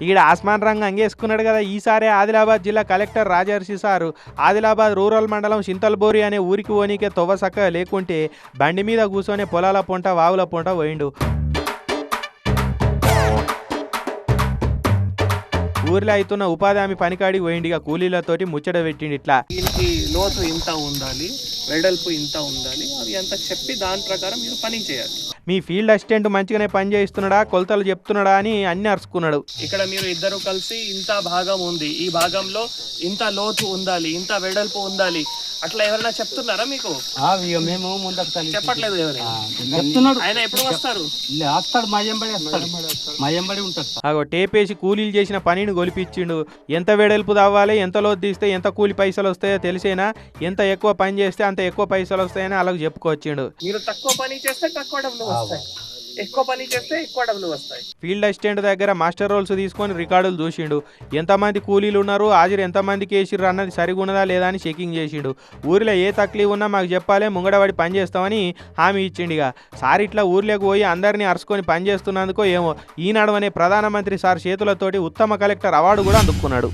ఈడ ఆస్మాన్ రంగు అంగేసుకున్నాడు కదా. ఈసారి ఆదిలాబాద్ జిల్లా కలెక్టర్ రాజర్షి సారు ఆదిలాబాద్ రూరల్ మండలం చింతల్బోరి అనే ఊరికి పోనీకే తొవ్వ సక్కగా లేకుంటే బండి మీద కూర్చొని పొలాల పొంట వావుల పొంట పోయిండు. ఊర్లో అవుతున్న ఉపాధి హామీ పనికాడికి పోయిండిగా కూలీలతోటి ముచ్చట పెట్టిండి. ఇట్లా దీనికి లోతు ఇంత ఉండాలి, వెడల్పు ఇంత ఉండాలి, అవి అంత చెప్పి దాని ప్రకారం మీరు పని చేయాలి. మీ ఫీల్డ్ అసిస్టెంట్ మంచిగానే పని చేస్తున్నాడా, కొలతలు చెప్తున్నాడా అని అన్ని అరుచుకున్నాడు. ఇక్కడ మీరు ఇద్దరు కలిసి ఇంత భాగం ఉంది, ఈ భాగంలో ఇంత లోతు ఉండాలి, ఇంత వెడల్పు ఉండాలి, అట్లా ఎవరైనా చెప్తున్నారా మీకు? మేము ముందుకు చెప్పట్లేదు చెప్తున్నాడు. ఆయన ఎప్పుడు వస్తారు? వస్తాడు, మయంబడి ఉంటాడు. అగో టేపేసి కూలీలు చేసిన పనిని గొలిపించిండు. ఎంత వెడల్పు తవ్వాలి, ఎంత లోతు తీస్తే ఎంత కూలి పైసలు వస్తాయో తెలిసేనా, ఎంత ఎక్కువ పని చేస్తే అంత ఎక్కువ పైసలు వస్తాయని అలాగ చెప్పుకొచ్చిండు. మీరు తక్కువ పని చేస్తే తక్కువ డబ్బులు వస్తాయి, ఎక్కువ పని చేస్తే ఎక్కువ డబ్బులు వస్తాయి. ఫీల్డ్ అసిస్టెంట్ దగ్గర మాస్టర్ రోల్స్ తీసుకొని రికార్డులు చూసిండు. ఎంతమంది కూలీలు ఉన్నారు, హాజరు ఎంతమందికి వేసిర్రు అన్నది సరిగా ఉన్నదా లేదా అని చెకింగ్ చేసిండు. ఊరిలో ఏ తక్లీఫ్ ఉన్నా మాకు చెప్పాలి, ముంగడబడి పని చేస్తామని హామీ ఇచ్చిండిగా. సార్ ఇట్లా ఊర్లోకి పోయి అందరినీ అరుచుకొని పని చేస్తున్నందుకో ఏమో ఈనాడు అనే ప్రధానమంత్రి సార్ చేతులతోటి ఉత్తమ కలెక్టర్ అవార్డు కూడా అందుకున్నాడు.